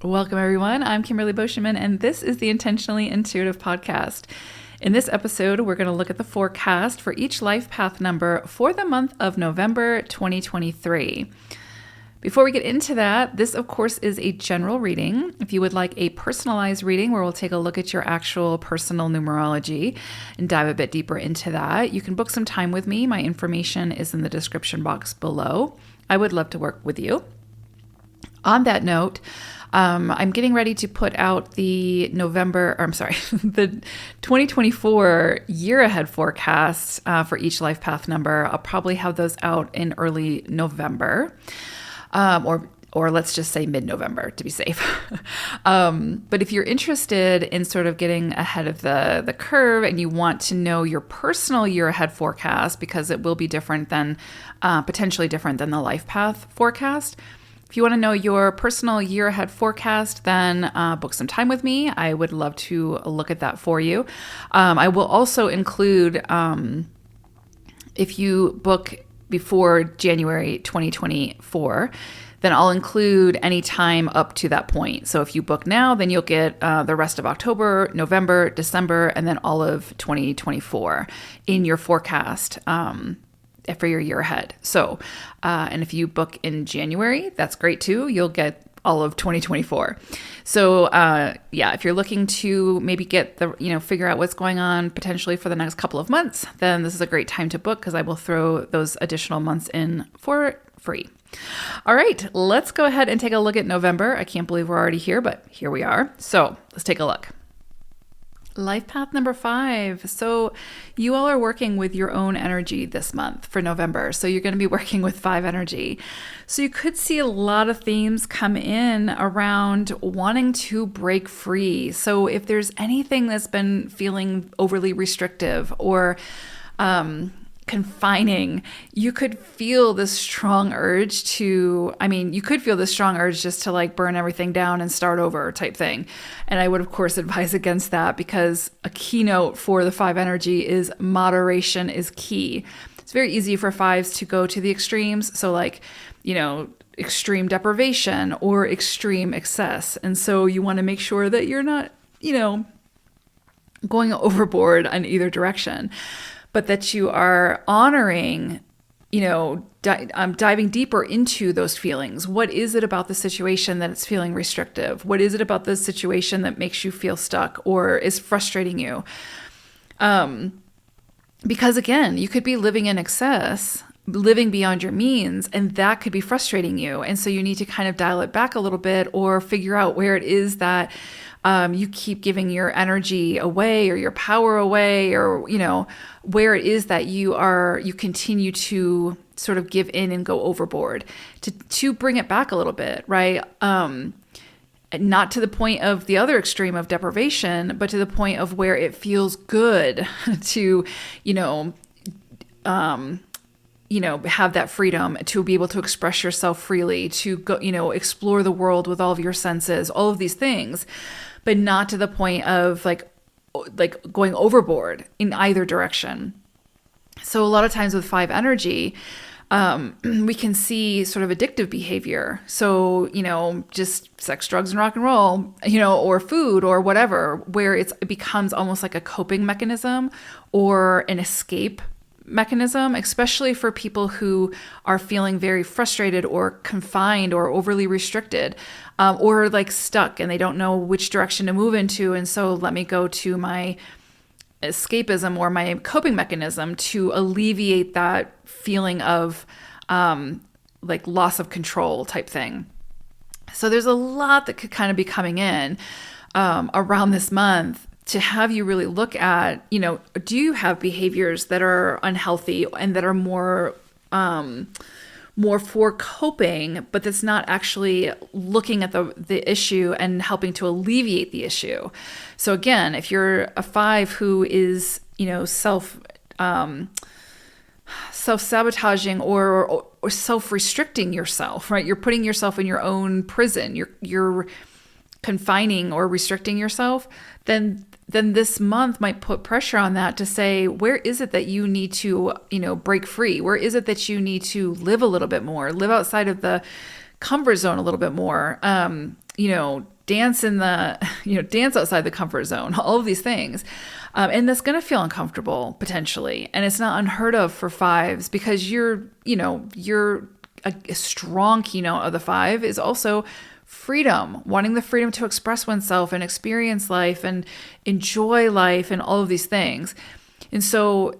Welcome, everyone. I'm Kimberly Boschman, and this is the Intentionally Intuitive Podcast. In this episode, we're going to look at the forecast for each life path number for the month of November 2023. Before we get into that, this, of course, is a general reading. If you would like a personalized reading where we'll take a look at your actual personal numerology and dive a bit deeper into that, you can book some time with me. My information is in the description box below. I would love to work with you. On that note, I'm getting ready to put out the the 2024 year ahead forecast for each life path number. I'll probably have those out in early November, or let's just say mid-November to be safe. But if you're interested in sort of getting ahead of the curve and you want to know your personal year ahead forecast, because it will be different than, potentially different than the life path forecast. If you want to know your personal year ahead forecast, then book some time with me. I would love to look at that for you. I will also include, if you book before January 2024, then I'll include any time up to that point. So if you book now, then you'll get the rest of October, November, December, and then all of 2024 in your forecast for your year ahead. So, and if you book in January, that's great too. You'll get all of 2024. So, if you're looking to maybe get figure out what's going on potentially for the next couple of months, then this is a great time to book because I will throw those additional months in for free. All right, let's go ahead and take a look at November. I can't believe we're already here, but here we are. So let's take a look. Life path number 5. So you all are working with your own energy this month for November. So you're going to be working with 5 energy. So you could see a lot of themes come in around wanting to break free. So if there's anything that's been feeling overly restrictive or confining, you could feel this strong urge just to like burn everything down and start over type thing. And I would, of course, advise against that because a keynote for the 5 energy is moderation is key. It's very easy for 5s to go to the extremes. So like, extreme deprivation or extreme excess. And so you want to make sure that you're not, going overboard in either direction, but that you are honoring, diving deeper into those feelings. What is it about the situation that it's feeling restrictive? What is it about the situation that makes you feel stuck or is frustrating you? Because again, you could be living in excess, living beyond your means, and that could be frustrating you. And so you need to kind of dial it back a little bit or figure out where it is that you keep giving your energy away or your power away, or, where it is that you continue to sort of give in and go overboard to bring it back a little bit, right? Not to the point of the other extreme of deprivation, but to the point of where it feels good to, have that freedom to be able to express yourself freely, to go, explore the world with all of your senses, all of these things, but not to the point of like going overboard in either direction. So a lot of times with 5 energy, we can see sort of addictive behavior. So, just sex, drugs, and rock and roll, or food or whatever, where it becomes almost like a coping mechanism or an escape mechanism, especially for people who are feeling very frustrated or confined or overly restricted, or like stuck and they don't know which direction to move into. And so let me go to my escapism or my coping mechanism to alleviate that feeling of like loss of control type thing. So there's a lot that could kind of be coming in around this month to have you really look at, do you have behaviors that are unhealthy and that are more for coping, but that's not actually looking at the issue and helping to alleviate the issue. So again, if you're a 5 who is, self-sabotaging or self-restricting yourself, right? You're putting yourself in your own prison. You're confining or restricting yourself, then this month might put pressure on that to say, where is it that you need to, break free? Where is it that you need to live a little bit more, live outside of the comfort zone a little bit more, dance dance outside the comfort zone, all of these things. And that's going to feel uncomfortable potentially. And it's not unheard of for fives, because you're a strong keynote of the five is also freedom, wanting the freedom to express oneself and experience life and enjoy life and all of these things. And so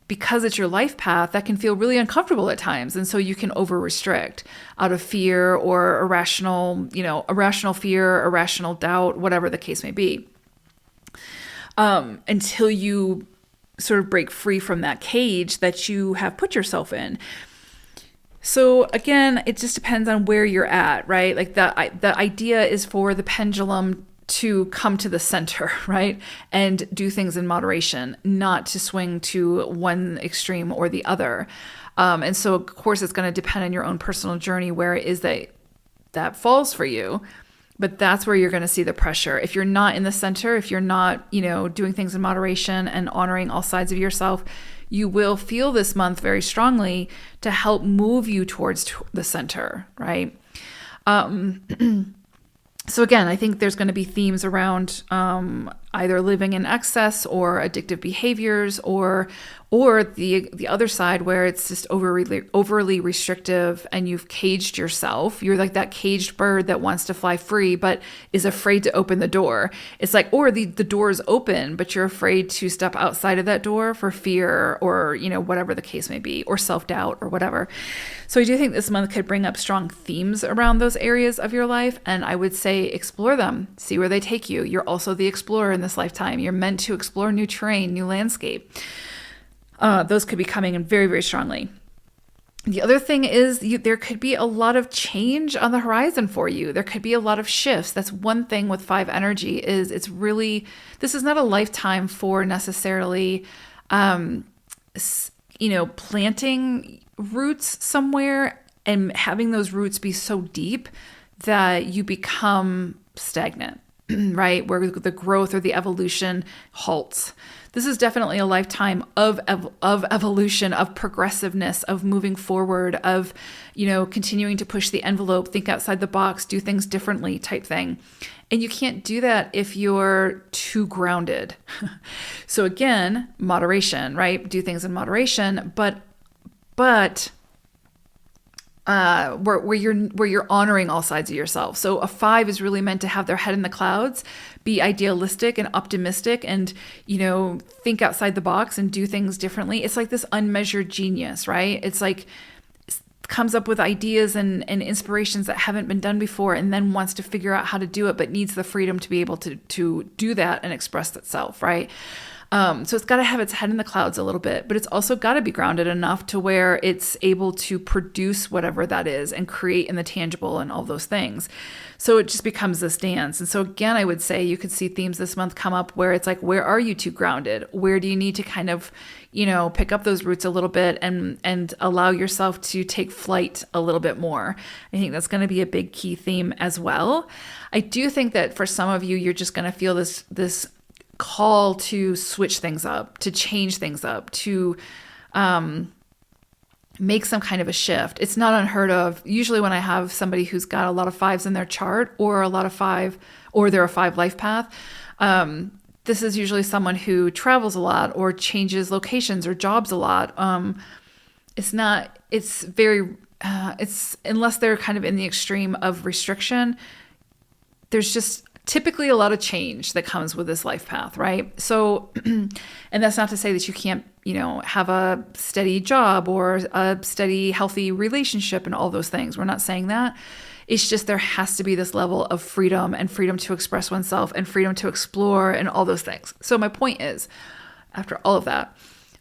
because it's your life path, that can feel really uncomfortable at times. And so you can over restrict out of fear or irrational fear, irrational doubt, whatever the case may be, until you sort of break free from that cage that you have put yourself in. So again, it just depends on where you're at, right? Like the idea is for the pendulum to come to the center, right? And do things in moderation, not to swing to one extreme or the other. And so of course it's going to depend on your own personal journey where it is that falls for you. But that's where you're going to see the pressure. If you're not in the center, if you're not, doing things in moderation and honoring all sides of yourself, you will feel this month very strongly to help move you towards the center, right? So again, I think there's going to be themes around either living in excess or addictive behaviors, or the other side where it's just overly restrictive and you've caged yourself. You're like that caged bird that wants to fly free but is afraid to open the door. It's like, or the door is open but you're afraid to step outside of that door for fear or whatever the case may be, or self-doubt or whatever. So I do think this month could bring up strong themes around those areas of your life, and I would say explore them, see where they take you. You're also the explorer in this lifetime. You're meant to explore new terrain, new landscape. Those could be coming in very, very strongly. The other thing is there could be a lot of change on the horizon for you. There could be a lot of shifts. That's one thing with five energy is this is not a lifetime for necessarily, planting roots somewhere and having those roots be so deep that you become stagnant, right? Where the growth or the evolution halts. This is definitely a lifetime of evolution, of progressiveness, of moving forward, of, continuing to push the envelope, think outside the box, do things differently type thing. And you can't do that if you're too grounded. So again, moderation, right? Do things in moderation, but where you're honoring all sides of yourself. So a five is really meant to have their head in the clouds, be idealistic and optimistic and, think outside the box and do things differently. It's like this unmeasured genius, right? It's like comes up with ideas and inspirations that haven't been done before and then wants to figure out how to do it, but needs the freedom to be able to do that and express itself, right? So it's got to have its head in the clouds a little bit, but it's also got to be grounded enough to where it's able to produce whatever that is and create in the tangible and all those things. So it just becomes this dance. And so again, I would say you could see themes this month come up where it's like, where are you too grounded? Where do you need to kind of, pick up those roots a little bit and allow yourself to take flight a little bit more? I think that's going to be a big key theme as well. I do think that for some of you, you're just going to feel this call to switch things up, to change things up, to make some kind of a shift. It's not unheard of. Usually when I have somebody who's got a lot of fives in their chart or they're a five life path, this is usually someone who travels a lot or changes locations or jobs a lot. Unless they're kind of in the extreme of restriction, there's just typically a lot of change that comes with this life path, right? So, and that's not to say that you can't, have a steady job or a steady, healthy relationship and all those things. We're not saying that. It's just there has to be this level of freedom and freedom to express oneself and freedom to explore and all those things. So my point is, after all of that,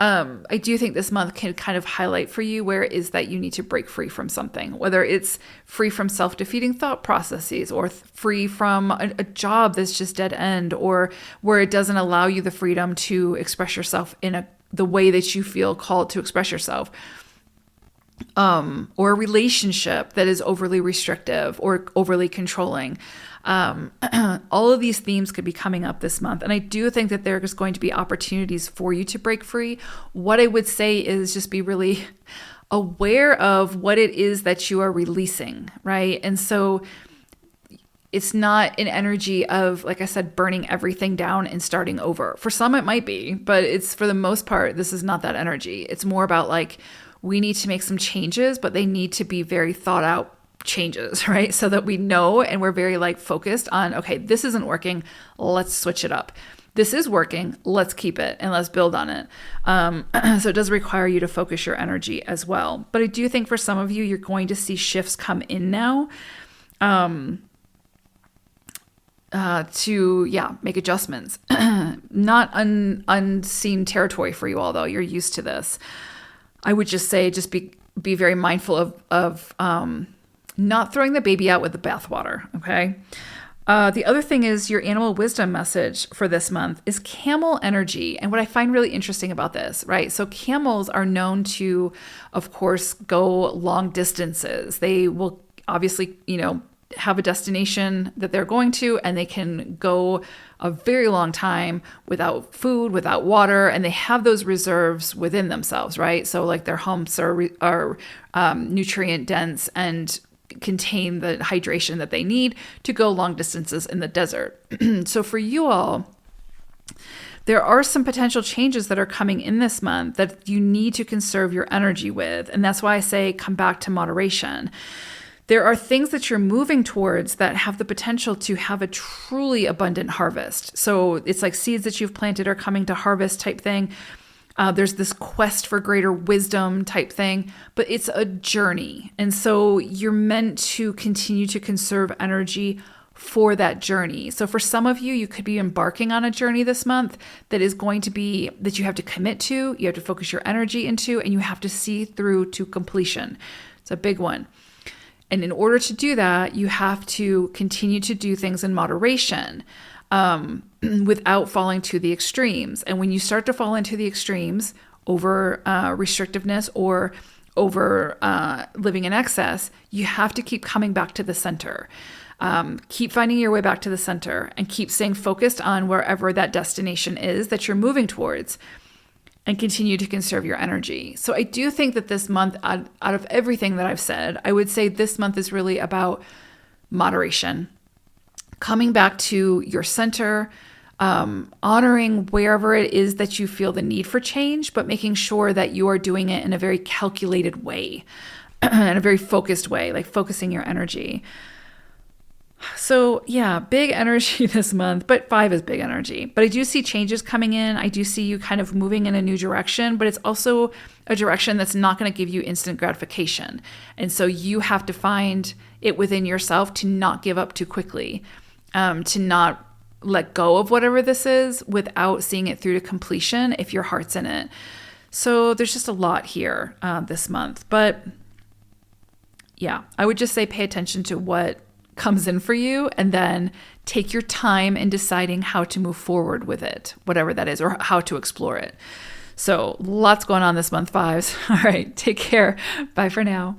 I do think this month can kind of highlight for you where it is that you need to break free from something, whether it's free from self-defeating thought processes or free from a job that's just dead end, or where it doesn't allow you the freedom to express yourself in the way that you feel called to express yourself. Or a relationship that is overly restrictive or overly controlling. All of these themes could be coming up this month. And I do think that there's going to be opportunities for you to break free. What I would say is just be really aware of what it is that you are releasing, right? And so it's not an energy of, like I said, burning everything down and starting over. For some, it might be, but it's, for the most part, this is not that energy. It's more about like, we need to make some changes, but they need to be very thought out changes, right? So that we know, and we're very like focused on, okay, this isn't working. Let's switch it up. This is working. Let's keep it and let's build on it. So it does require you to focus your energy as well. But I do think for some of you, you're going to see shifts come in now. To make adjustments. Not unseen territory for you all, though. You're used to this. I would just say, just be very mindful of not throwing the baby out with the bathwater. Okay. The other thing is, your animal wisdom message for this month is camel energy. And what I find really interesting about this, right? So camels are known to, of course, go long distances. They will obviously, have a destination that they're going to, and they can go a very long time without food, without water, and they have those reserves within themselves, right? So like their humps are nutrient dense and contain the hydration that they need to go long distances in the desert. So for you all, there are some potential changes that are coming in this month that you need to conserve your energy with. And that's why I say come back to moderation. There are things that you're moving towards that have the potential to have a truly abundant harvest. So it's like seeds that you've planted are coming to harvest type thing. There's this quest for greater wisdom type thing, but it's a journey. And so you're meant to continue to conserve energy for that journey. So for some of you, you could be embarking on a journey this month that is going to be, that you have to commit to, you have to focus your energy into, and you have to see through to completion. It's a big one. And in order to do that, you have to continue to do things in moderation without falling to the extremes. And when you start to fall into the extremes, over restrictiveness or over living in excess, you have to keep coming back to the center. Keep finding your way back to the center and keep staying focused on wherever that destination is that you're moving towards, and continue to conserve your energy. So I do think that this month, out of everything that I've said, I would say this month is really about moderation, coming back to your center, honoring wherever it is that you feel the need for change, but making sure that you are doing it in a very calculated way, in a very focused way, like focusing your energy. So yeah, big energy this month, but 5 is big energy. But I do see changes coming in. I do see you kind of moving in a new direction, but it's also a direction that's not going to give you instant gratification. And so you have to find it within yourself to not give up too quickly, to not let go of whatever this is without seeing it through to completion if your heart's in it. So there's just a lot here this month. But yeah, I would just say pay attention to what comes in for you, and then take your time in deciding how to move forward with it, whatever that is, or how to explore it. So lots going on this month, 5s. All right, take care. Bye for now.